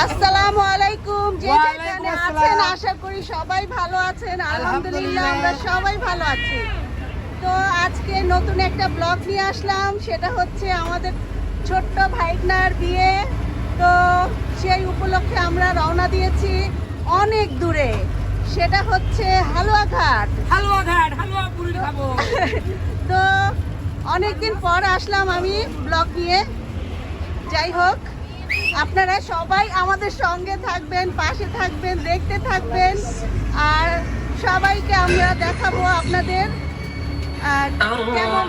আসসালামু আলাইকুম। যে যেখানে আছেন আশা করি সবাই ভালো আছেন। আলহামদুলিল্লাহ আমরা সবাই ভালো আছি। তো আজকে নতুন একটা ব্লগ নিয়ে আসলাম, সেটা হচ্ছে আমাদের ছোট্ট ভাইগনার বিয়ে। তো সেই উপলক্ষে আমরা রওনা দিয়েছি অনেক দূরে, সেটা হচ্ছে হালুয়াঘাট। হালুয়া পুরি খাবো। তো অনেকদিন পর আসলাম আমি ব্লগ নিয়ে। যাই হোক, আপনারা সবাই আমাদের সঙ্গে থাকবেন, পাশে থাকবেন, দেখতে থাকবেন, আর সবাইকে আমরা দেখাবো আপনাদের কেমন।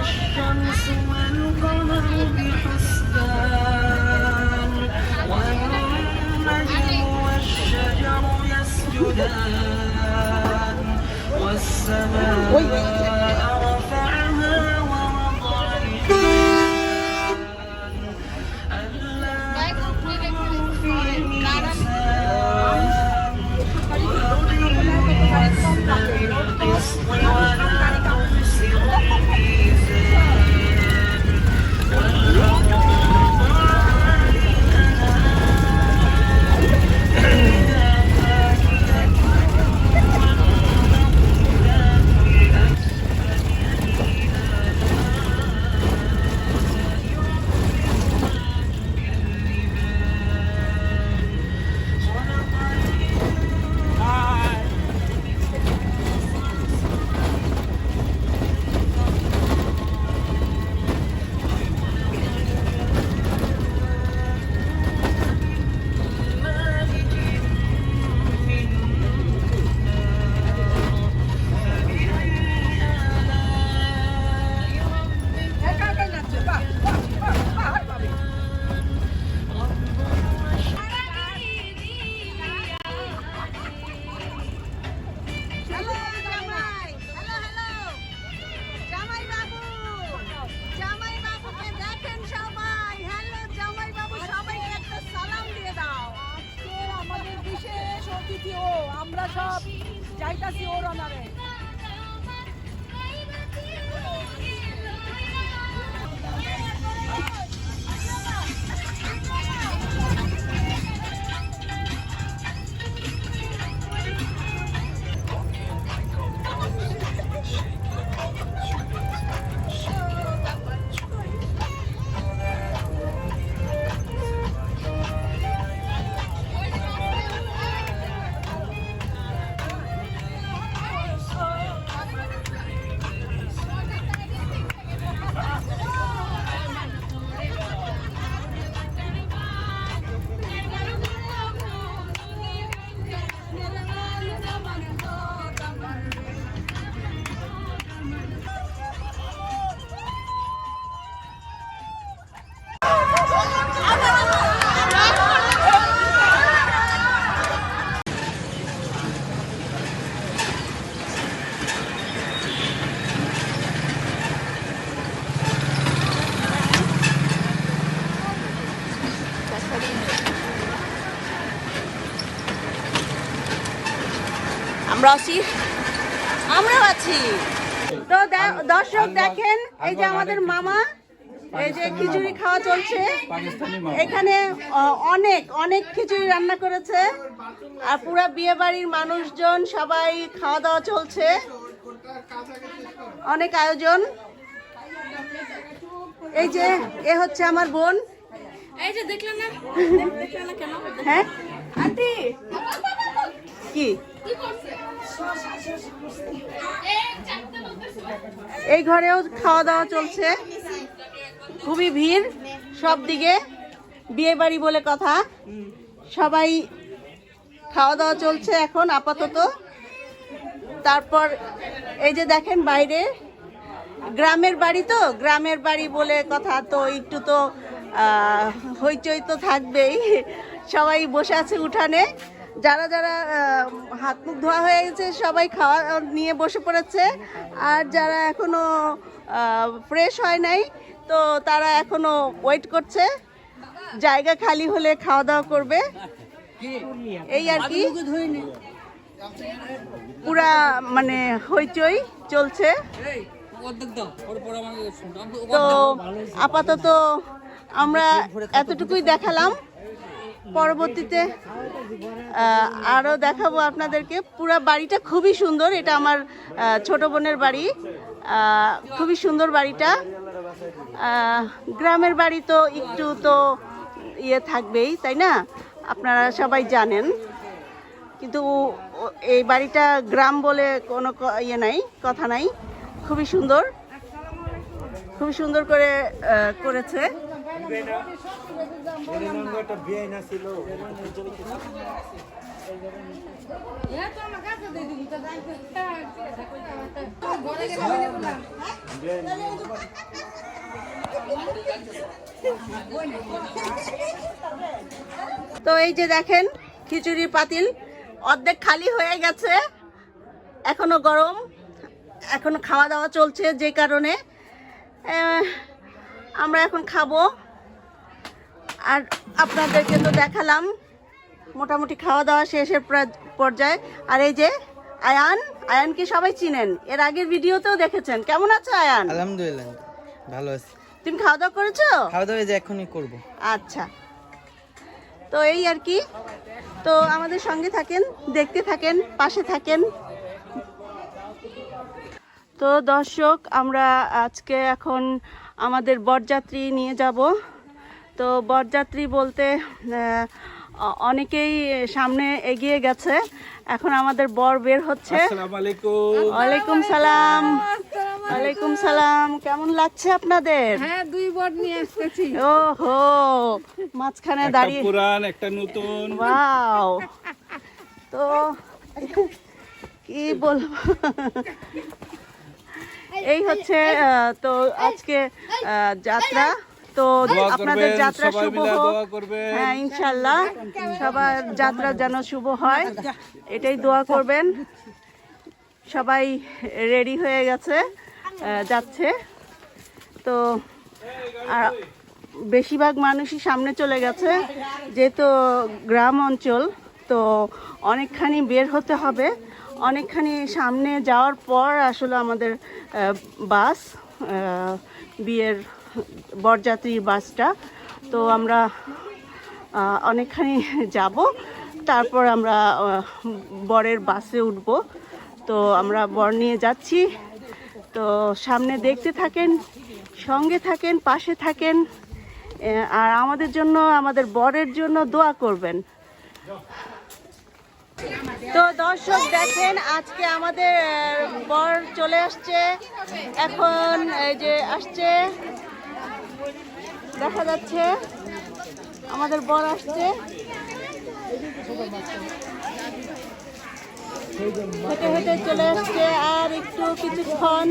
الشمس والقمر بحسبان والنجم والشجر يسجدان والسماء رفعها ووضع الميزان ألا تطغوا في الميزان وأقيموا الوزن بالقسط ولا تخسروا আমরা সব যাইতাছি ওর অনারে। আমরাও আছি। তো দর্শক দেখেন, এই যে আমাদের মামা, এই যে খিচুড়ি খাওয়া চলছে এখানে। অনেক অনেক খিচুড়ি রান্না করেছে, আর পুরা বিয়ে বাড়ির মানুষজন সবাই খাওয়া দাওয়া চলছে, অনেক আয়োজন। এই যে এ হচ্ছে আমার বোন। এই যে দেখলেন না, দেখলেন না কেন? হ্যাঁ আন্টি কি এই ঘরেও খাওয়া দাওয়া চলছে, খুবই ভিড় সব দিকে, বিয়ে বাড়ি বলে কথা। সবাই খাওয়া দাওয়া চলছে এখন আপাতত। তারপর এই যে দেখেন বাইরে, গ্রামের বাড়ি, তো গ্রামের বাড়ি বলে কথা, তো একটু তো হইচই তো থাকবেই। সবাই বসে আছে উঠানে, যারা যারা হাত মুখ ধোয়া হয়ে গেছে সবাই খাওয়া নিয়ে বসে পড়েছে, আর যারা এখনো ফ্রেশ হয় নাই তো তারা এখনো ওয়েট করছে, জায়গা খালি হলে খাওয়া দাওয়া করবে। এই আর কি, পুরা মানে হইচই চলছে। তো আপাতত আমরা এতটুকুই দেখালাম, পরবর্তীতে আরও দেখাবো আপনাদেরকে। পুরা বাড়িটা খুবই সুন্দর, এটা আমার ছোট বোনের বাড়ি। খুবই সুন্দর বাড়িটা। গ্রামের বাড়ি তো একটু তো ইয়ে থাকবেই, তাই না? আপনারা সবাই জানেন, কিন্তু এই বাড়িটা গ্রাম বলে কোনো ইয়ে নাই, কথা নাই। খুবই সুন্দর, খুবই সুন্দর করে করেছে। তো এই যে দেখেন, খিচুড়ি পাতিল অর্ধেক খালি হয়ে গেছে, এখনো গরম, এখনো খাওয়া দাওয়া চলছে, যে কারণে আমরা এখন খাবো। আর আপনাদেরকে তো দেখালাম মোটামুটি খাওয়া দাওয়া শেষের পর্যায়ে। আর এই যে আয়ানকে সবাই চিনেন, এর আগের ভিডিওতেও দেখেছেন। কেমন আছে আয়ান? আলহামদুলিল্লাহ ভালো আছি। তুমি খাওয়া দাওয়া করেছো? খাওয়া দাওয়া যে এখনই করব। আচ্ছা, তো এই আর কি। তো আমাদের সঙ্গে থাকেন, দেখতে থাকেন, পাশে থাকেন। তো দর্শক, আমরা আজকে এখন আমাদের বরযাত্রী নিয়ে যাব। তো বরযাত্রী বলতে অনেকেই সামনে এগিয়ে গেছে, এখন আমাদের বর বের হচ্ছে। আসসালামু আলাইকুম। ওয়ালাইকুম সালাম। ওয়ালাইকুম সালাম। কেমন লাগছে আপনাদের? হ্যাঁ, 2 বর নিয়ে আসতেছি। ওহো, মাঝখানে দাঁড়িয়ে, একটা পুরান একটা নতুন। ওয়াও। তো কি বলবো, এই হচ্ছে তো আজকে যাত্রা। তো আপনাদের যাত্রা শুভ হোক। হ্যাঁ, ইনশাল্লাহ সবার যাত্রা যেন শুভ হয়, এটাই দোয়া করবেন। সবাই রেডি হয়ে গেছে, যাচ্ছে। তো আর বেশিরভাগ মানুষই সামনে চলে গেছে, যেহেতু গ্রাম অঞ্চল, তো অনেকখানি বের হতে হবে। অনেকখানি সামনে যাওয়ার পর আসলে আমাদের বাস, বিয়ের বরযাত্রীর বাসটা, তো আমরা অনেকখানি যাব, তারপর আমরা বরের বাসে উঠব। তো আমরা বর নিয়ে যাচ্ছি। তো সামনে দেখতে থাকেন, সঙ্গে থাকেন, পাশে থাকেন, আর আমাদের জন্য, আমাদের বরের জন্য দোয়া করবেন। তো দর্শক দেখেন, আজকে আমাদের বর চলে আসছে। এখন এই যে আসছে, দেখা যাচ্ছে আমাদের বর আসছে। হেঁটে হেঁটে চলে আসছে, আর একটু কিছুক্ষণ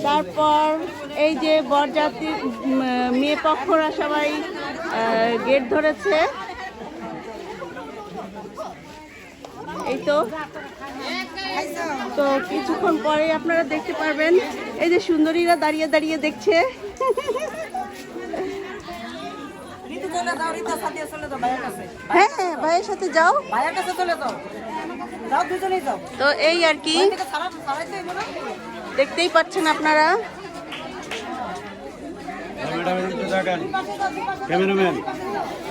তারপর এই যে বরযাত্রী মেয়ে পক্ষরা সবাই গেট ধরেছে। এই তো কিছুক্ষণ পরে আপনারা দেখতে পারবেন, এই যে সুন্দরীরা দাঁড়িয়ে দাঁড়িয়ে দেখছে। হ্যাঁ, ভাইয়ের সাথে যাও, তো এই আর কি, দেখতেই পাচ্ছেন আপনারা।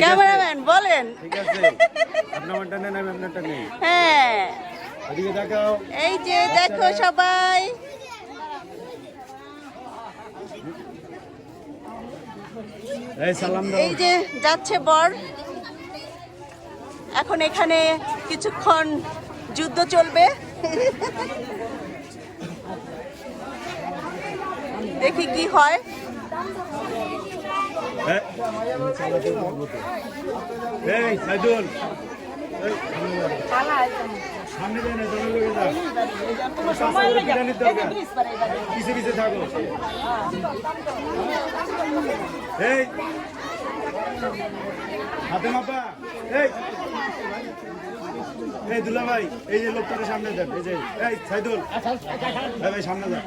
ক্যামেরাম্যান বলেন। হ্যাঁ, এই যে দেখো সবাই, এই যে যাচ্ছে বর। এখন এখানে কিছুক্ষণ যুদ্ধ চলবে, দেখি কি হয়। এই দুলা ভাই, এই যে লোকটাকে সামনে দেন, এই যে সাইদুল ভাই, সামনে দেন।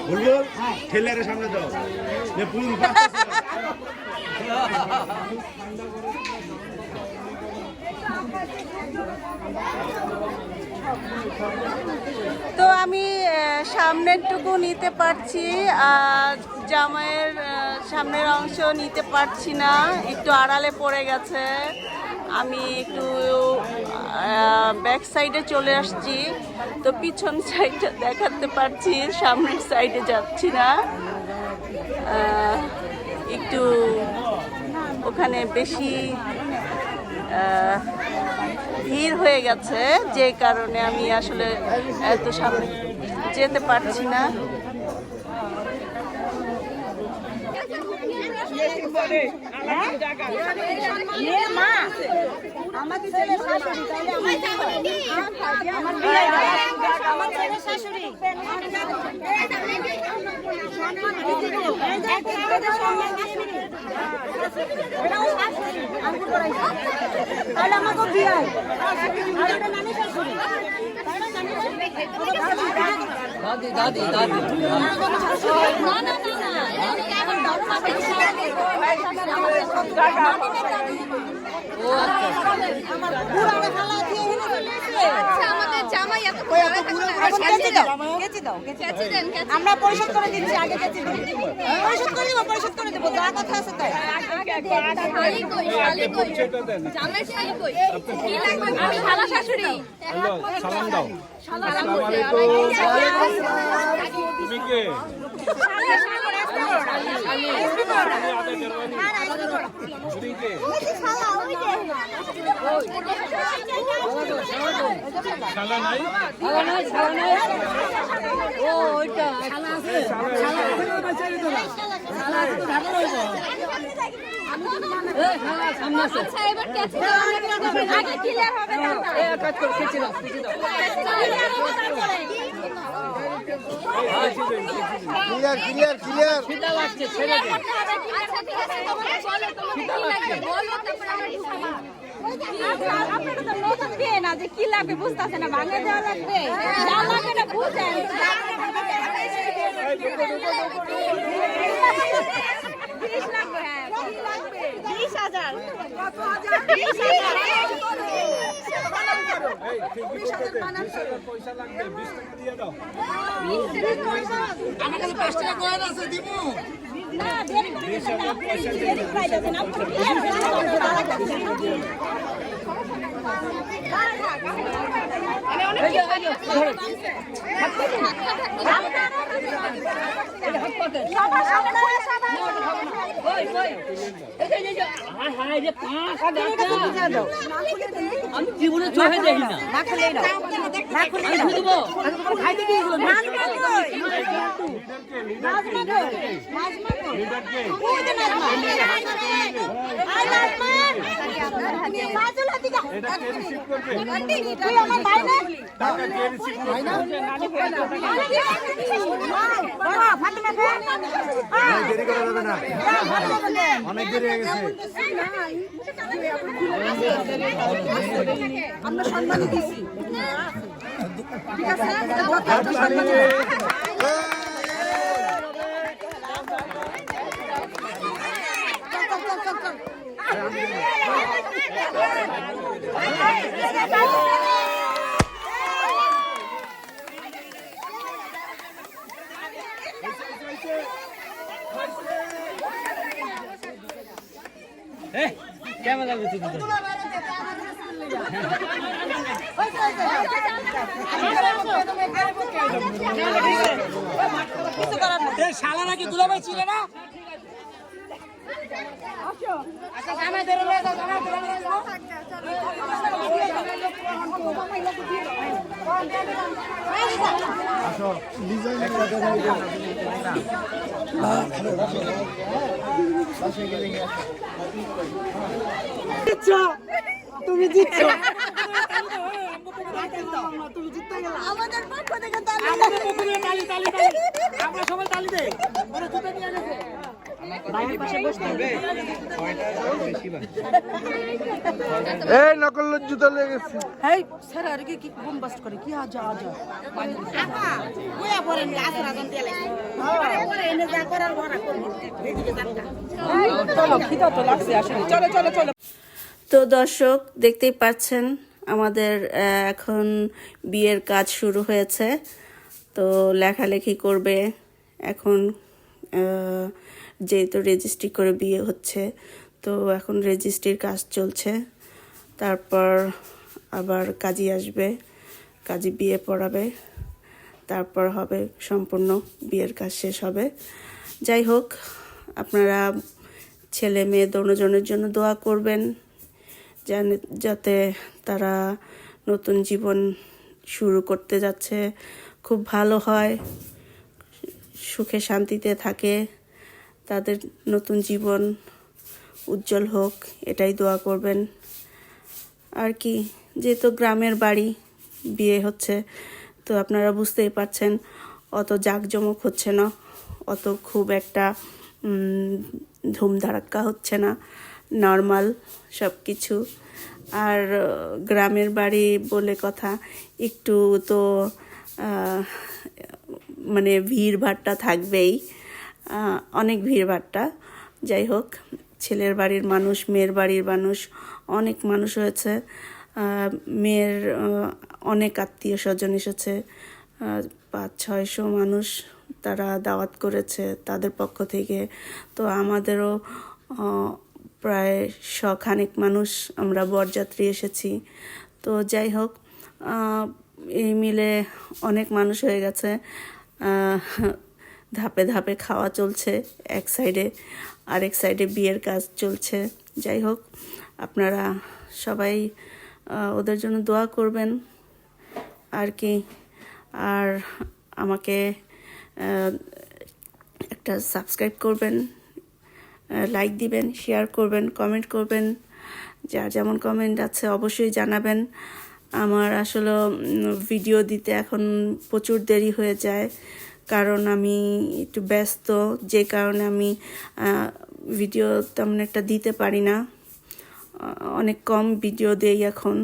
বুলবুল ঠেলারে সামনে দাও পুরো তো আমি সামনেরটুকু নিতে পারছি আর জামাইয়ের সামনের অংশ নিতে পারছি না, একটু আড়ালে পড়ে গেছে। আমি একটু ব্যাক সাইডে চলে আসছি, তো পিছন সাইডটা দেখাতে পারছি, সামনের সাইডে যাচ্ছি না। একটু ওখানে বেশি ভিড় হয়ে গেছে, যে কারণে আমি আসলে এত সামনে যেতে পারছি না। দাদি দাদি আমাদের জামাই এত আমরা পরিশোধ করে দিচ্ছি, আগে পরিশোধ করে দেবো, পরিশোধ করে দেবো, যা কথা আছে তাই। আমি শালা শাশুড়ি, সালাম দাও। তুমি কে? শালা নাই? ও ওইটা শালা আছে, শালা সামনে আছে। আচ্ছা এবার কেচে দাও, আগে ক্লিয়ার হবে না। কাজ করে কেচে দাও, ক্লিয়ার ক্লিয়ার ক্লিয়ার। খিদা লাগছে, ছেড়ে দে। আচ্ছা ঠিক আছে, তোমরা বলো তোমাদের কি লাগবে, বলো তারপর আমরা ঢুকাবো। আপনারা তো নতুন বিয়ে না, যে কি লাগবে বুঝতাছেন না, ভাঙে দেওয়া লাগবে, যা লাগবে না বুঝেন। 20 লাগবে, হ্যাঁ 20,000 পয়সা লাগবে, 20 টাকা দিয়ে দাও। আমার কাছে 5 টাকা কয়েন আছে, দিব না, দেরি করে দিবেন না, আপনি দেরি করে দিবেন, আপনি ক্লিয়ার হয়ে আমি জীবনে চোখে দেখি না। দেরি করা যাবে না, অনেক দেরি হয়ে গেছে। আমরা সম্মানই দিছি। ঠিক আছে, ক্যামেরা দিতে দিতে শালা নাকি দুলাভাই ছিল না? তুমি জিতছো। আমাদের পক্ষ থেকে তালি। আমাদের পক্ষ থেকে তালি তালি তালি আমরা সবাই তালি দেই ওরা জুতা নিয়ে গেছে এই নকল জুতো লেগেছে। এই স্যার আর কি বোম বাস্ট করে কি আজা আজা চলো খিদা তো লাগছে আসলে চলো চলো চলো। তো দর্শক দেখতেই পাচ্ছেন আমাদের এখন বিয়ের কাজ শুরু হয়েছে। তো লেখালেখি করবে এখন, যেহেতু রেজিস্ট্রি করে বিয়ে হচ্ছে, তো এখন রেজিস্ট্রির কাজ চলছে। তারপর আবার কাজী আসবে, কাজী বিয়ে পড়াবে, তারপর হবে সম্পূর্ণ বিয়ের কাজ শেষ হবে। যাই হোক, আপনারা ছেলে মেয়ে দোনোজনের জন্য দোয়া করবেন যাতে তারা নতুন জীবন শুরু করতে যাচ্ছে খুব ভালো হয়, সুখে শান্তিতে থাকে, তাদের নতুন জীবন উজ্জ্বল হোক, এটাই দোয়া করবেন। আর কি, যেহেতু গ্রামের বাড়ি বিয়ে হচ্ছে, তো আপনারা বুঝতেই পারছেন অত জাঁকজমক হচ্ছে না, অত খুব একটা ধুমধারাক্কা হচ্ছে না, নর্মাল সব কিছু। আর গ্রামের বাড়ি বলে কথা, একটু তো মানে ভিড় ভাট্টা থাকবেই, অনেক ভিড় ভাট্টা। যাই হোক, ছেলের বাড়ির মানুষ, মেয়ের বাড়ির মানুষ, অনেক মানুষ হয়েছে। মেয়ের অনেক আত্মীয় স্বজন এসেছে, 500-600 মানুষ তারা দাওয়াত করেছে তাদের পক্ষ থেকে। তো আমাদেরও প্রায় 100 মানুষ আমরা বরযাত্রী এসেছি। তো যাই হোক, এই মিলে অনেক মানুষ হয়ে গেছে। ধাপে ধাপে খাওয়া চলছে এক সাইডে, আরেক সাইডে বিয়ের কাজ চলছে। যাই হোক, আপনারা সবাই ওদের জন্য দোয়া করবেন আর কি। আর আমাকে একটা সাবস্ক্রাইব করবেন, লাইক দিবেন, শেয়ার করবেন, কমেন্ট করবেন। যার যেমন কমেন্ট আছে অবশ্যই জানাবেন। আমার আসলে ভিডিও দিতে এখন প্রচুর দেরি হয়ে যায়, কারণ আমি একটু ব্যস্ত, যে কারণে আমি ভিডিও তেমন একটা দিতে পারি না, অনেক কম ভিডিও দেই এখন।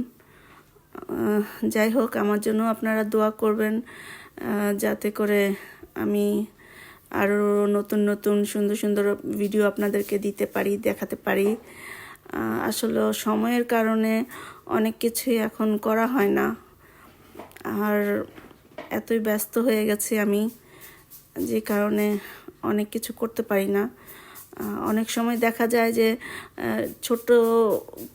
যাই হোক, আমার জন্য আপনারা দোয়া করবেন যাতে করে আমি আরও নতুন নতুন সুন্দর সুন্দর ভিডিও আপনাদেরকে দিতে পারি, দেখাতে পারি। আসলে সময়ের কারণে অনেক কিছুই এখন করা হয় না, আর এতই ব্যস্ত হয়ে গেছি আমি, যে কারণে অনেক কিছু করতে পারি না। অনেক সময় দেখা যায় যে ছোট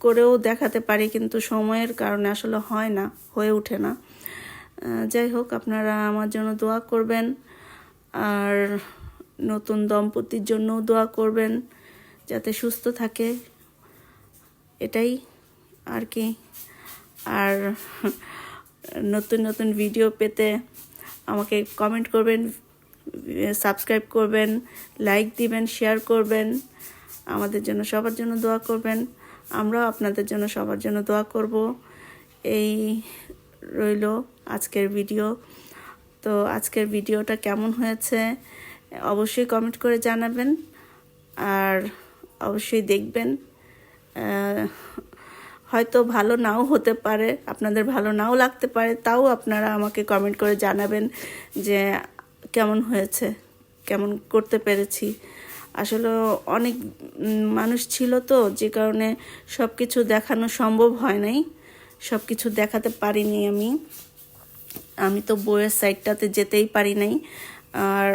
করেও দেখাতে পারি, কিন্তু সময়ের কারণে আসলে হয় না, হয়ে ওঠে না। যাই হোক, আপনারা আমার জন্য দোয়া করবেন, আর নতুন দম্পতির জন্যও দোয়া করবেন যাতে সুস্থ থাকে, এটাই আর কি। আর নতুন নতুন ভিডিও পেতে আমাকে কমেন্ট করবেন, সাবস্ক্রাইব করবেন, লাইক দিবেন, শেয়ার করবেন, আমাদের জন্য সবার জন্য দোয়া করবেন। আমরাও আপনাদের জন্য সবার জন্য দোয়া করব। এই রইল আজকের ভিডিও। তো আজকের ভিডিওটা কেমন হয়েছে অবশ্যই কমেন্ট করে জানাবেন, আর অবশ্যই দেখবেন। হয়তো ভালো নাও হতে পারে, আপনাদের ভালো নাও লাগতে পারে, তাও আপনারা আমাকে কমেন্ট করে জানাবেন যে কেমন হয়েছে, কেমন করতে পেরেছি। আসলে অনেক মানুষ ছিল তো, যে কারণে সব কিছু দেখানো সম্ভব হয় নাই, সব কিছু দেখাতে পারিনি আমি তো বইয়ের সাইডটাতে যেতেই পারি নাই, আর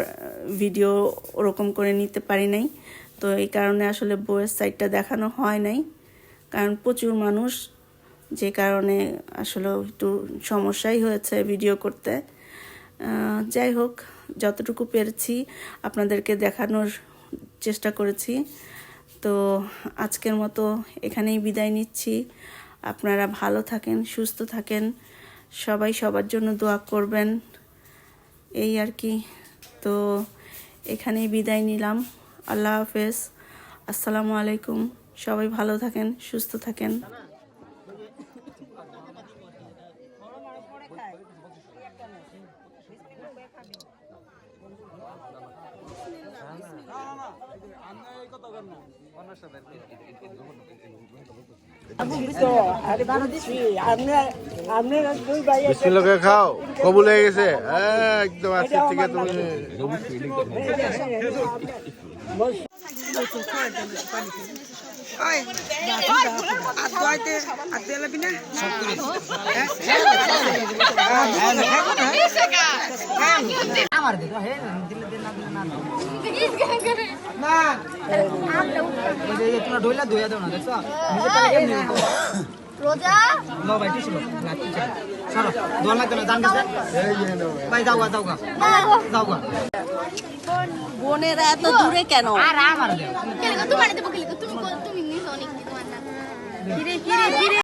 ভিডিও ওরকম করে নিতে পারি নাই। তো এই কারণে আসলে বইয়ের সাইডটা দেখানো হয় নাই, কারণ প্রচুর মানুষ, যে কারণে আসলে একটু সমস্যাই হয়েছে ভিডিও করতে। যাই হোক, যতটুকু পেরেছি আপনাদেরকে দেখানোর চেষ্টা করেছি। তো আজকের মতো এখানেই বিদায় নিচ্ছি। আপনারা ভালো থাকেন, সুস্থ থাকেন, সবাই সবার জন্য দোয়া করবেন, এই আর কি। তো এখানেই বিদায় নিলাম। আল্লাহ হাফেজ, আসসালামু আলাইকুম। সবাই ভালো থাকেন, সুস্থ থাকেন। বিসমিল্লাহ খাও কবুল হয়ে গেছে একদম আজকে থেকে তুমি রোজা বোনেরা এত দূরে কেন? তোমার দেবো তুমি নিছো অনেক তোমার না